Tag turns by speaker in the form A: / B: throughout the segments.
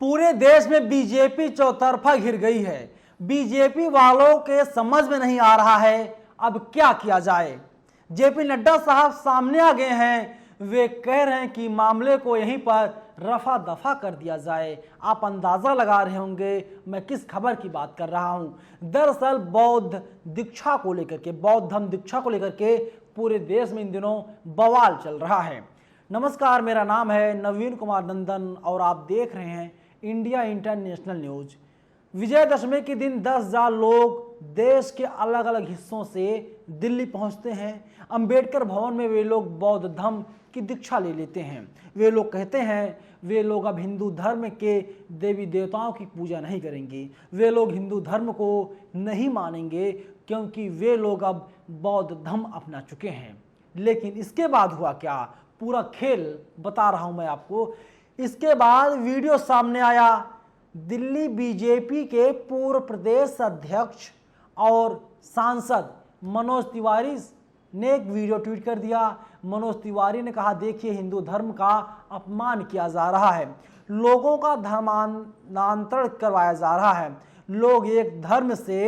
A: पूरे देश में बीजेपी चौतरफा घिर गई है। बीजेपी वालों के समझ में नहीं आ रहा है अब क्या किया जाए। जेपी नड्डा साहब सामने आ गए हैं। वे कह रहे हैं कि मामले को यहीं पर रफा दफा कर दिया जाए। आप अंदाजा लगा रहे होंगे मैं किस खबर की बात कर रहा हूं। दरअसल बौद्ध दीक्षा को लेकर के, बौद्ध धर्म दीक्षा को लेकर के पूरे देश में इन दिनों बवाल चल रहा है। नमस्कार, मेरा नाम है नवीन कुमार नंदन और आप देख रहे हैं इंडिया इंटरनेशनल न्यूज। विजयदशमी के दिन 10,000 लोग देश के अलग अलग हिस्सों से दिल्ली पहुंचते हैं। अंबेडकर भवन में वे लोग बौद्ध धर्म की दीक्षा ले लेते हैं। वे लोग कहते हैं वे लोग अब हिंदू धर्म के देवी देवताओं की पूजा नहीं करेंगे। वे लोग हिंदू धर्म को नहीं मानेंगे क्योंकि वे लोग अब बौद्ध धर्म अपना चुके हैं। लेकिन इसके बाद हुआ क्या, पूरा खेल बता रहा हूं मैं आपको। इसके बाद वीडियो सामने आया। दिल्ली बीजेपी के पूर्व प्रदेश अध्यक्ष और सांसद मनोज तिवारी ने एक वीडियो ट्वीट कर दिया। मनोज तिवारी ने कहा, देखिए हिंदू धर्म का अपमान किया जा रहा है, लोगों का धर्मांतरण करवाया जा रहा है, लोग एक धर्म से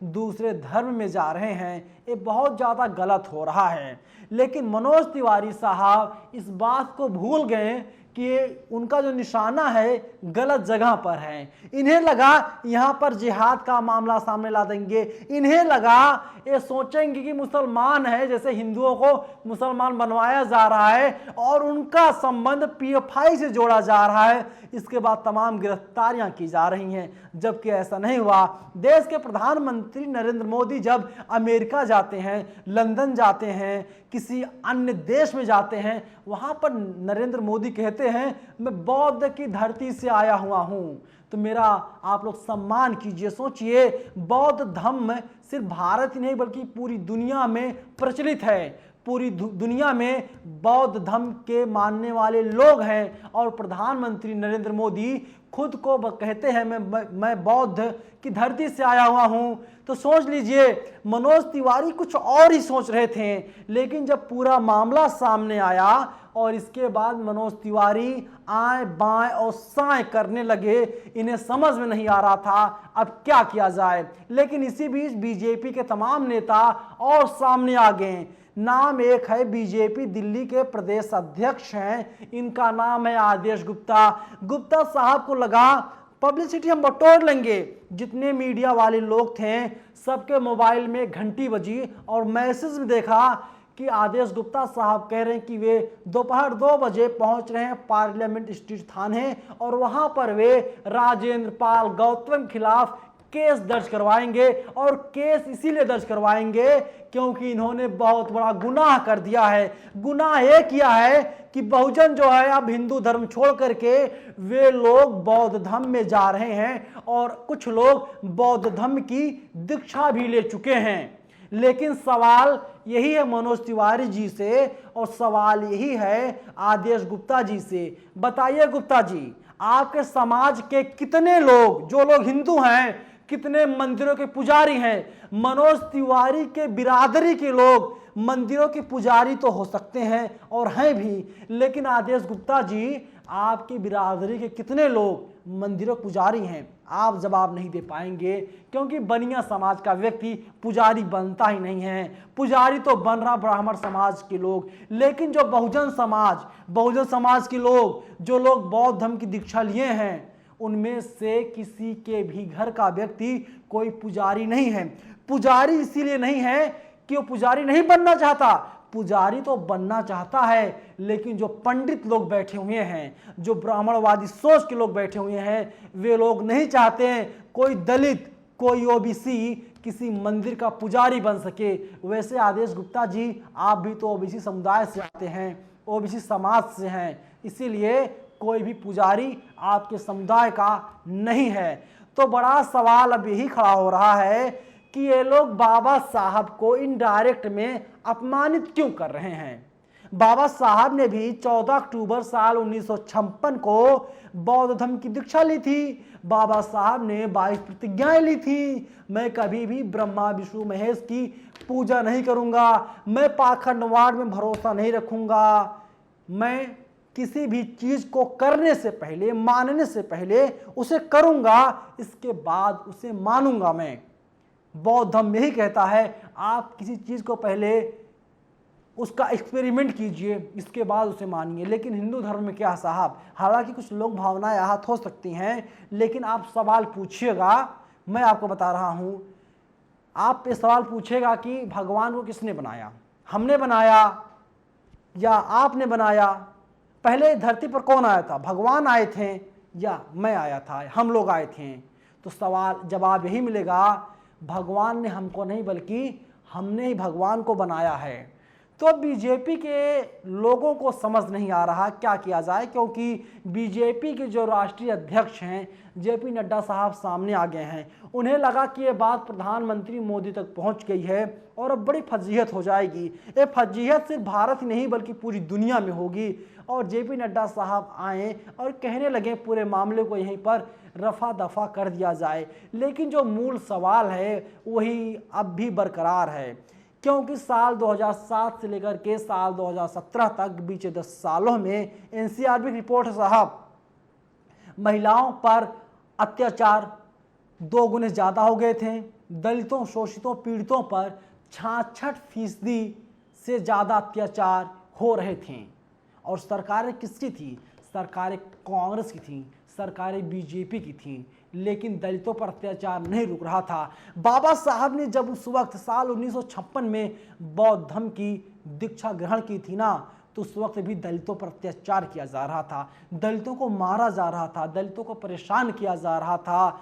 A: दूसरे धर्म में जा रहे हैं, ये बहुत ज़्यादा गलत हो रहा है। लेकिन मनोज तिवारी साहब इस बात को भूल गए कि उनका जो निशाना है गलत जगह पर है। इन्हें लगा यहाँ पर जिहाद का मामला सामने ला देंगे। इन्हें लगा ये सोचेंगे कि मुसलमान है, जैसे हिंदुओं को मुसलमान बनवाया जा रहा है और उनका संबंध पीएफआई से जोड़ा जा रहा है। इसके बाद तमाम गिरफ्तारियां की जा रही हैं, जबकि ऐसा नहीं हुआ। देश के प्रधानमंत्री नरेंद्र मोदी जब अमेरिका जाते हैं, लंदन जाते हैं, किसी अन्य देश में जाते हैं, वहां पर नरेंद्र मोदी कहते हैं मैं बौद्ध की धरती से आया हुआ हूं। तो मेरा आप लोग सम्मान कीजिए। सोचिए, बौद्ध धर्म सिर्फ भारत ही नहीं बल्कि पूरी दुनिया में प्रचलित है। पूरी दुनिया में बौद्ध धर्म के मानने वाले लोग हैं और प्रधानमंत्री नरेंद्र मोदी खुद को कहते हैं मैं बौद्ध की धरती से आया हुआ हूं। तो सोच लीजिए, मनोज तिवारी कुछ और ही सोच रहे थे, लेकिन जब पूरा मामला सामने आया और इसके बाद मनोज तिवारी आए बाएं और साएं करने लगे। इन्हें समझ में नहीं आ रहा था अब क्या किया जाए। लेकिन इसी बीच बीजेपी के तमाम नेता और सामने आ गए। नाम एक है, बीजेपी दिल्ली के प्रदेश अध्यक्ष हैं, इनका नाम है आदेश गुप्ता। गुप्ता साहब को लगा पब्लिसिटी हम बटोर लेंगे। जितने मीडिया वाले लोग थे सबके मोबाइल में घंटी बजी और मैसेज में देखा कि आदेश गुप्ता साहब कह रहे हैं कि वे दोपहर 2 बजे पहुंच रहे हैं पार्लियामेंट स्ट्रीट थाने और वहां पर वे राजेंद्र पाल गौतम के खिलाफ केस दर्ज करवाएंगे। और केस इसीलिए दर्ज करवाएंगे क्योंकि इन्होंने बहुत बड़ा गुनाह कर दिया है। गुनाह ये किया है कि बहुजन जो है अब हिंदू धर्म छोड़ करके वे लोग बौद्ध धर्म में जा रहे हैं और कुछ लोग बौद्ध धर्म की दीक्षा भी ले चुके हैं। लेकिन सवाल यही है मनोज तिवारी जी से और सवाल यही है आदेश गुप्ता जी से। बताइए गुप्ता जी, आपके समाज के कितने लोग, जो लोग हिंदू हैं, कितने मंदिरों के पुजारी हैं? मनोज तिवारी के बिरादरी के लोग मंदिरों के पुजारी तो हो सकते हैं और हैं भी, लेकिन आदेश गुप्ता जी आपकी बिरादरी के कितने लोग मंदिरों के पुजारी हैं? आप जवाब नहीं दे पाएंगे क्योंकि बनिया समाज का व्यक्ति पुजारी बनता ही नहीं है। पुजारी तो बन रहा ब्राह्मण समाज के लोग। लेकिन जो बहुजन समाज के लोग, जो लोग बौद्ध धर्म की दीक्षा लिए हैं, उनमें से किसी के भी घर का व्यक्ति कोई पुजारी नहीं है। पुजारी इसीलिए नहीं है कि वो पुजारी नहीं बनना चाहता, पुजारी तो बनना चाहता है, लेकिन जो पंडित लोग बैठे हुए हैं, जो ब्राह्मणवादी सोच के लोग बैठे हुए हैं, वे लोग नहीं चाहते हैं कोई दलित, कोई ओबीसी किसी मंदिर का पुजारी बन सके। वैसे आदेश गुप्ता जी, आप भी तो ओबीसी समुदाय से आते हैं, ओबीसी समाज से हैं, इसीलिए कोई भी पुजारी आपके समुदाय का नहीं है। तो बड़ा सवाल अब यही खड़ा हो रहा है कि ये लोग बाबा साहब को इनडायरेक्ट में अपमानित क्यों कर रहे हैं। बाबा साहब ने भी 14 अक्टूबर साल 1956 को बौद्ध धर्म की दीक्षा ली थी। बाबा साहब ने 22 प्रतिज्ञाएं ली थी। मैं कभी भी ब्रह्मा विष्णु महेश की पूजा नहीं करूंगा, मैं पाखंडवाद में भरोसा नहीं रखूंगा, मैं किसी भी चीज को करने से पहले, मानने से पहले उसे करूंगा, इसके बाद उसे मानूंगा मैं। बौद्ध धर्म यही कहता है, आप किसी चीज को पहले उसका एक्सपेरिमेंट कीजिए, इसके बाद उसे मानिए। लेकिन हिंदू धर्म में क्या है साहब, हालांकि कुछ लोग भावनाएं आहत हो सकती हैं, लेकिन आप सवाल पूछिएगा, मैं आपको बता रहा हूं, आप ये सवाल पूछेगा कि भगवान को किसने बनाया, हमने बनाया या आपने बनाया? पहले धरती पर कौन आया था, भगवान आए थे या मैं आया था, हम लोग आए थे? तो सवाल जवाब यही मिलेगा, भगवान ने हमको नहीं बल्कि हमने ही भगवान को बनाया है। तो बीजेपी के लोगों को समझ नहीं आ रहा क्या किया जाए, क्योंकि बीजेपी के जो राष्ट्रीय अध्यक्ष हैं जेपी नड्डा साहब सामने आ गए हैं। उन्हें लगा कि ये बात प्रधानमंत्री मोदी तक पहुंच गई है और अब बड़ी फजीहत हो जाएगी। ये फजीहत सिर्फ भारत ही नहीं बल्कि पूरी दुनिया में होगी। और जेपी नड्डा साहब आए और कहने लगे पूरे मामले को यहीं पर रफा दफा कर दिया जाए। लेकिन जो मूल सवाल है वही अब भी बरकरार है, क्योंकि साल 2007 से लेकर के साल 2017 तक बीते 10 सालों में एनसीआरबी रिपोर्ट है साहब, महिलाओं पर अत्याचार 2 गुने ज़्यादा हो गए थे। दलितों, शोषितों, पीड़ितों पर 66% से ज़्यादा अत्याचार हो रहे थे। और सरकारें किसकी थी? सरकारें कांग्रेस की थी, सरकारें बीजेपी की थी, लेकिन दलितों पर अत्याचार नहीं रुक रहा था। बाबा साहब ने जब उस वक्त साल 1956 में बौद्ध धर्म की दीक्षा ग्रहण की थी ना, तो उस वक्त भी दलितों पर अत्याचार किया जा रहा था, दलितों को मारा जा रहा था, दलितों को परेशान किया जा रहा था।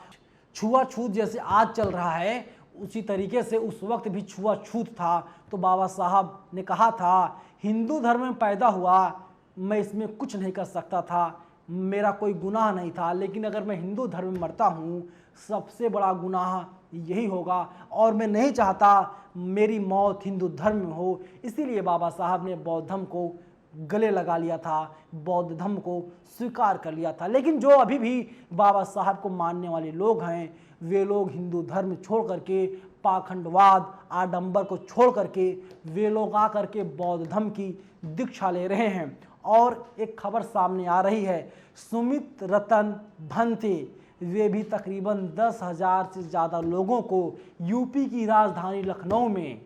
A: छुआछूत जैसे आज चल रहा है उसी तरीके से उस वक्त भी छुआछूत था। तो बाबा साहब ने कहा था, हिंदू धर्म में पैदा हुआ, मैं इसमें कुछ नहीं कर सकता था, मेरा कोई गुनाह नहीं था, लेकिन अगर मैं हिंदू धर्म में मरता हूँ सबसे बड़ा गुनाह यही होगा और मैं नहीं चाहता मेरी मौत हिंदू धर्म में हो। इसीलिए बाबा साहब ने बौद्ध धर्म को गले लगा लिया था, बौद्ध धर्म को स्वीकार कर लिया था। लेकिन जो अभी भी बाबा साहब को मानने वाले लोग हैं, वे लोग हिंदू धर्म छोड़ करके, पाखंडवाद, आडंबर को छोड़ करके वे लोग आकर के बौद्ध धर्म की दीक्षा ले रहे हैं। और एक खबर सामने आ रही है, सुमित रतन भंते, वे भी तकरीबन 10,000 से ज़्यादा लोगों को यूपी की राजधानी लखनऊ में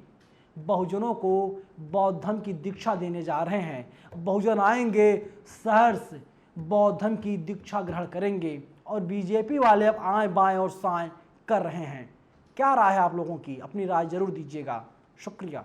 A: बहुजनों को बौद्ध धर्म की दीक्षा देने जा रहे हैं। बहुजन आएंगे, शहर से बौद्ध धर्म की दीक्षा ग्रहण करेंगे और बीजेपी वाले अब आएँ बाएँ और साएँ कर रहे हैं। क्या राय है आप लोगों की? अपनी राय जरूर दीजिएगा। शुक्रिया।